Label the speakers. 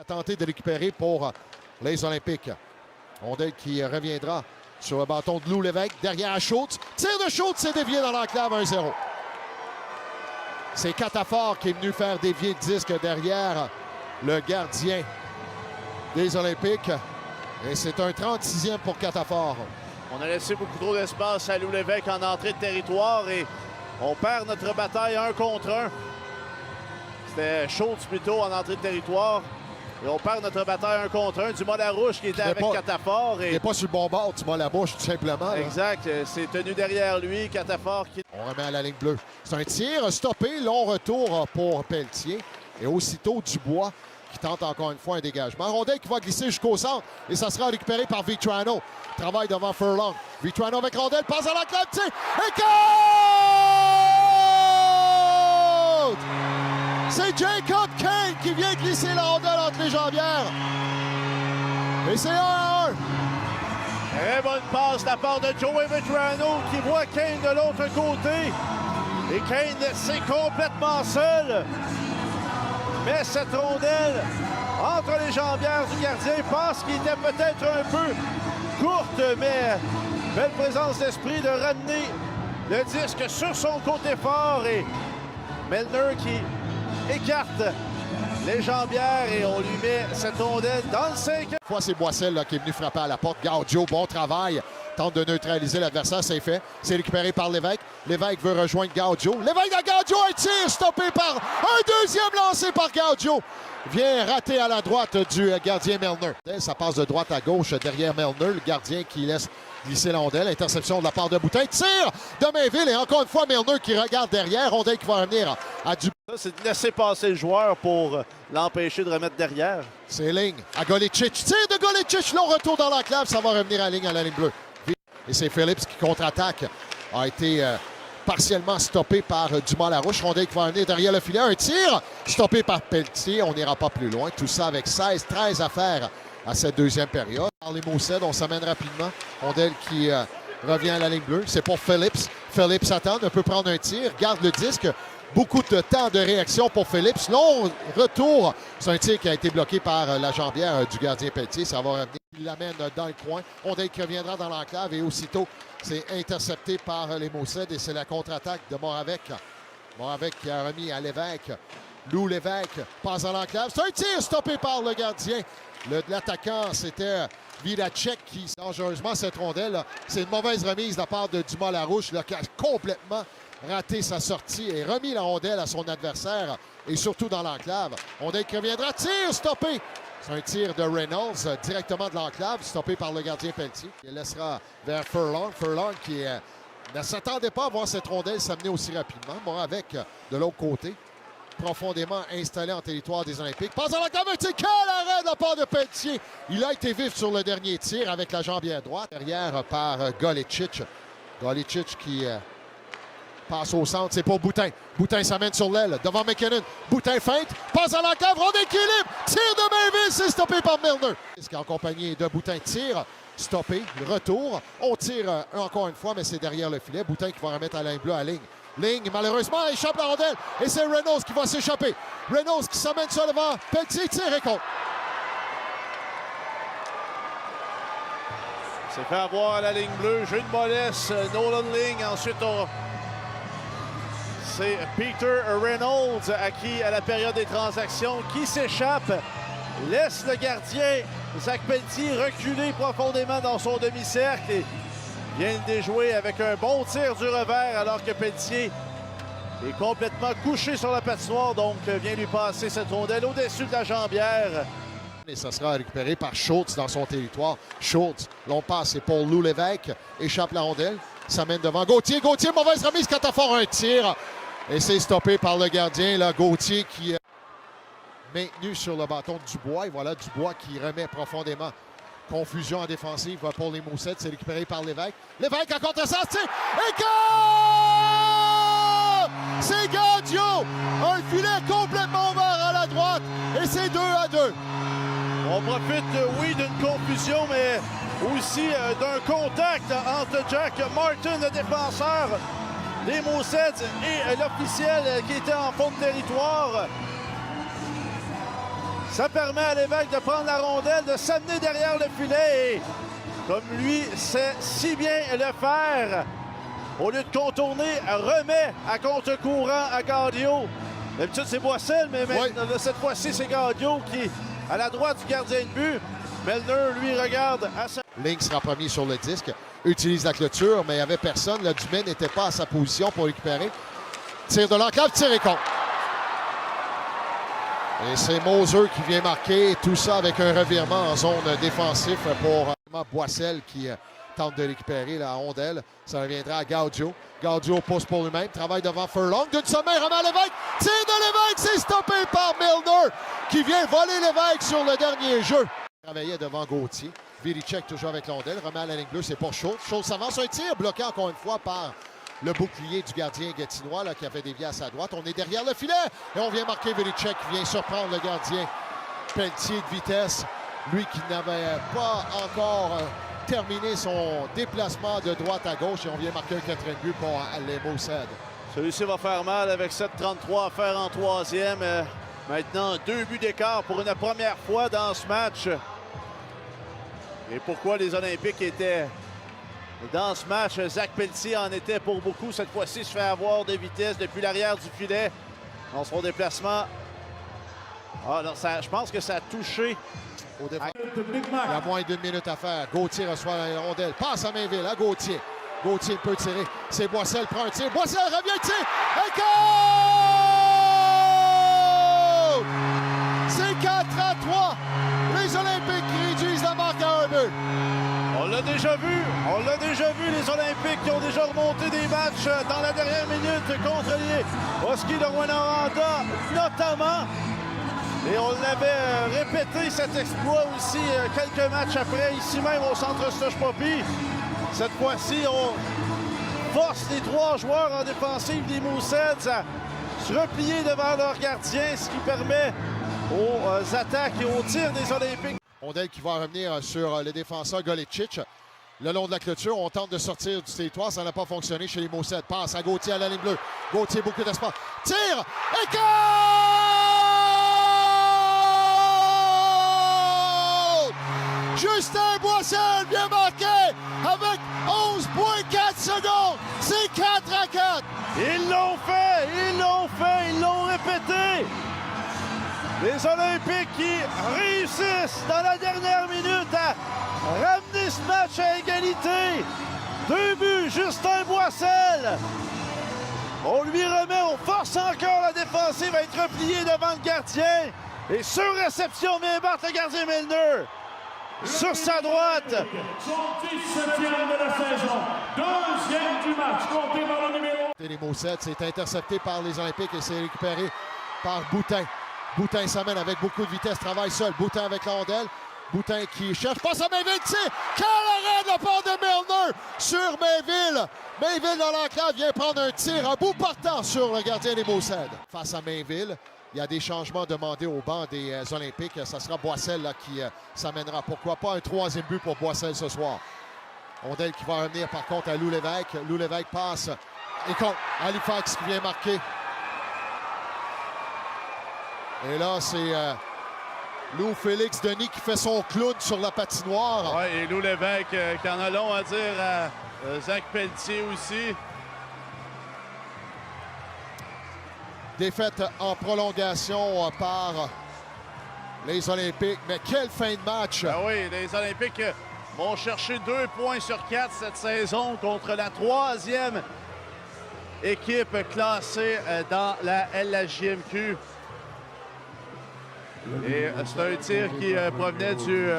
Speaker 1: A tenté de récupérer pour les Olympiques. Rondelle qui reviendra sur le bâton de Lou Lévesque. Derrière à Schultz. Tir de Schultz, c'est dévié dans l'enclave 1-0. C'est Catafort qui est venu faire dévier le disque derrière le gardien des Olympiques. Et c'est un 36e pour Catafort.
Speaker 2: On a laissé beaucoup trop d'espace à Lou Lévesque en entrée de territoire et on perd notre bataille 1 contre 1. C'était Schultz plutôt en entrée de territoire. Et on perd notre bataille 1 contre 1. Dumas-Larouche qui était avec Catafort.
Speaker 1: Il n'est pas sur le bon bord, Dumas-Larouche, tout simplement.
Speaker 2: Exact. C'est tenu derrière lui. Catafort qui...
Speaker 1: On remet à la ligne bleue. C'est un tir stoppé. Long retour pour Pelletier. Et aussitôt Dubois qui tente encore une fois un dégagement. Rondelle qui va glisser jusqu'au centre. Et ça sera récupéré par Vitrano. Travail devant Furlong. Vitrano avec Rondelle. Passe à la clave. Tir. Et côte! C'est Jacob Kane qui vient glisser la rondelle entre les jambières. Et c'est 1-1.
Speaker 2: Très bonne passe de la part de Joey Vitrano qui voit Kane de l'autre côté. Et Kane, c'est complètement seul. Mais cette rondelle entre les jambières du gardien passe qui était peut-être un peu courte, mais belle présence d'esprit de ramener le disque sur son côté fort. Et Milner qui écarte les jambières et on lui met cette rondelle dans le 5.
Speaker 1: Fois c'est Boissel là, qui est venu frapper à la porte. Gaudio, bon travail. Tente de neutraliser l'adversaire, c'est fait. C'est récupéré par Lévesque. Lévesque veut rejoindre Gaudio. Lévesque à Gaudio, un tir stoppé par un deuxième lancé par Gaudio. Vient rater à la droite du gardien Milner. Ça passe de droite à gauche derrière Milner. Le gardien qui laisse glisser la rondelle. Interception de la part de Boutin. Tir de Mainville et encore une fois Milner qui regarde derrière. Rondelle qui va revenir à Dubois.
Speaker 2: C'est de laisser passer le joueur pour l'empêcher de remettre derrière.
Speaker 1: C'est ligne à Golicic. Tir de Golicic. Long retour dans l'enclave. Ça va revenir à la ligne bleue. Et c'est Phillips qui contre-attaque. A été partiellement stoppé par Dumas-Larouche. Rondelle qui va venir derrière le filet. Un tir stoppé par Pelletier. On n'ira pas plus loin. Tout ça avec 16-13 à faire à cette deuxième période. Par les Moussed, on s'amène rapidement. Rondelle qui revient à la ligne bleue. C'est pour Phillips. Phillips attend, ne peut prendre un tir. Garde le disque. Beaucoup de temps de réaction pour Phillips. Long retour. C'est un tir qui a été bloqué par la jambière du gardien Pelletier. Ça va revenir. Il l'amène dans le coin. Rondelle qui reviendra dans l'enclave et aussitôt, c'est intercepté par les Moussed et c'est la contre-attaque de Moravec. Moravec qui a remis à Lévesque. Lou Lévesque passe dans l'enclave. C'est un tir stoppé par le gardien. L'attaquant, c'était Vidacek qui, dangereusement, cette rondelle, c'est une mauvaise remise de la part de Dumas-Larouche qui a complètement raté sa sortie et remis la rondelle à son adversaire et surtout dans l'enclave. Rondelle qui reviendra. Tir stoppé. C'est un tir de Reynolds directement de l'enclave, stoppé par le gardien Pelletier. Il laissera vers Furlong. Furlong qui ne s'attendait pas à voir cette rondelle s'amener aussi rapidement. Moravec de l'autre côté, profondément installé en territoire des Olympiques. Passe dans l'enclave, un tir. Quel arrêt de la part de Pelletier. Il a été vif sur le dernier tir avec la jambière droite. Derrière par Golicic. Golicic qui passe au centre, c'est pour Boutin. Boutin s'amène sur l'aile, devant McKinnon. Boutin feinte, passe à l'enclave, rondelle équilibre. Tir de Mainville, c'est stoppé par Milner. En compagnie de Boutin, tire, stoppé, retour. On tire encore une fois, mais c'est derrière le filet. Boutin qui va remettre à la ligne bleue à ligne. Ligne, malheureusement, échappe la rondelle. Et c'est Reynolds qui va s'échapper. Reynolds qui s'amène sur le devant. Pelletier tire et compte.
Speaker 2: C'est fait avoir à la ligne bleue. Jeu de mollesse, Nolan Ling. Ensuite, c'est Peter Reynolds à qui, à la période des transactions, qui s'échappe, laisse le gardien Zach Pelletier reculer profondément dans son demi-cercle et vient le déjouer avec un bon tir du revers alors que Pelletier est complètement couché sur la patinoire, donc vient lui passer cette rondelle au-dessus de la jambière.
Speaker 1: Et ça sera récupéré par Schultz dans son territoire. Schultz, long passe, c'est pour Lou Lévesque, échappe la rondelle, s'amène devant Gauthier. Gauthier, mauvaise remise, Catafort un tir. Et c'est stoppé par le gardien, là, Gauthier qui est maintenu sur le bâton de Dubois. Et voilà Dubois qui remet profondément. Confusion en défensive pour les Moussed. C'est récupéré par Lévesque. Lévesque à contre-sens, tir! Et goal! C'est Gaudio! Un filet complètement ouvert à la droite. Et c'est 2-2.
Speaker 2: On profite, oui, d'une confusion, mais aussi d'un contact entre Jack Martin, le défenseur des Moussed, et l'officiel qui était en fond de territoire. Ça permet à l'évêque de prendre la rondelle, de s'amener derrière le filet. Et comme lui sait si bien le faire, au lieu de contourner, remet à contre-courant à Gaudio. D'habitude, c'est Boissel, mais cette fois-ci, c'est Gaudio qui, à la droite du gardien de but. Milner, lui, regarde à sa...
Speaker 1: Link sera premier sur le disque, utilise la clôture, mais il n'y avait personne. Le Dumais n'était pas à sa position pour récupérer. Tir de l'enclave, tir et contre. Et c'est Moser qui vient marquer, tout ça avec un revirement en zone défensive pour Boissel qui tente de récupérer la rondelle. Ça reviendra à Gaudio. Gaudio pousse pour lui-même, travaille devant Furlong. D'une sommaire, remet à l'évêque. Tir de l'évêque, c'est stoppé par Milner qui vient voler l'évêque sur le dernier jeu. Il travaillait devant Gauthier. Viricek toujours avec la rondelle, remet à la ligne bleue, c'est pour Schultz. Schultz s'avance, un tir bloqué encore une fois par le bouclier du gardien Gatineau là, qui avait dévié à sa droite. On est derrière le filet et on vient marquer Viricek qui vient surprendre le gardien Pelletier de vitesse. Lui qui n'avait pas encore terminé son déplacement de droite à gauche et on vient marquer un 4e but pour les Moosehead.
Speaker 2: Celui-ci va faire mal avec 7:33 à faire en troisième. Maintenant, 2 buts d'écart pour une première fois dans ce match. Et pourquoi les Olympiques étaient dans ce match? Zach Pelletier en était pour beaucoup. Cette fois-ci, se fait avoir de vitesse depuis l'arrière du filet dans son déplacement. Ah, non, je pense que ça a touché.
Speaker 1: Au défense. Il y a moins d'1 minute à faire. Gauthier reçoit la rondelle. Passe à Mainville à Gauthier. Gauthier peut tirer. C'est Boissel prend un tir. Boissel revient, tir. Et goal! C'est 4-3. Les Olympiques qui réduisent la marque à 1 but.
Speaker 2: On l'a déjà vu. On l'a déjà vu, les Olympiques qui ont déjà remonté des matchs dans la dernière minute contre les Huskies de Rouyn-Noranda, notamment. Et on l'avait répété, cet exploit aussi, quelques matchs après, ici même au centre Stoche-Poppy. Cette fois-ci, on force les 3 joueurs en défensive des Mooseheads à se replier devant leur gardien, ce qui permet aux attaques et aux tirs des Olympiques.
Speaker 1: Rondelle qui va revenir sur le défenseur Golicic. Le long de la clôture, on tente de sortir du territoire. Ça n'a pas fonctionné chez les Mooseheads. Passe à Gauthier à la ligne bleue. Gauthier, beaucoup d'espace. Tire! Et goal! Justin Boissel vient marquer avec 11,4 secondes. C'est 4-4.
Speaker 2: Ils l'ont fait, ils l'ont fait, ils l'ont répété. Les Olympiques qui réussissent dans la dernière minute à ramener ce match à égalité. 2 buts, Justin Boissel. On lui remet, on force encore la défensive à être repliée devant le gardien. Et sur réception, vient battre le gardien Milner. Sur sa droite.
Speaker 3: Son 17e de la saison. 2e du match, compté par le numéro.
Speaker 1: Les Mooseheads, c'est intercepté par les Olympiques et c'est récupéré par Boutin. Boutin s'amène avec beaucoup de vitesse, travaille seul. Boutin avec la rondelle. Boutin qui cherche, passe à Mainville, tir! Quel arrêt de la part de Milner sur Mainville! Mainville dans l'enclave vient prendre un tir, un bout partant sur le gardien des Mooseheads. Face à Mainville, il y a des changements demandés au banc des Olympiques. Ça sera Boissel là, qui s'amènera. Pourquoi pas un 3e but pour Boissel ce soir. Rondelle qui va revenir par contre à Lou Lévesque. Lou Lévesque passe et contre Halifax qui vient marquer. Et là, c'est Lou Félix Denis qui fait son clown sur la patinoire.
Speaker 4: Oui, et Lou Lévesque qui en a long à dire à Zach Pelletier aussi.
Speaker 1: Défaite en prolongation par les Olympiques. Mais quelle fin de match!
Speaker 4: Ah oui, les Olympiques vont chercher 2 points sur 4 cette saison contre la 3e équipe classée dans la LHJMQ. Et c'est un tir qui provenait du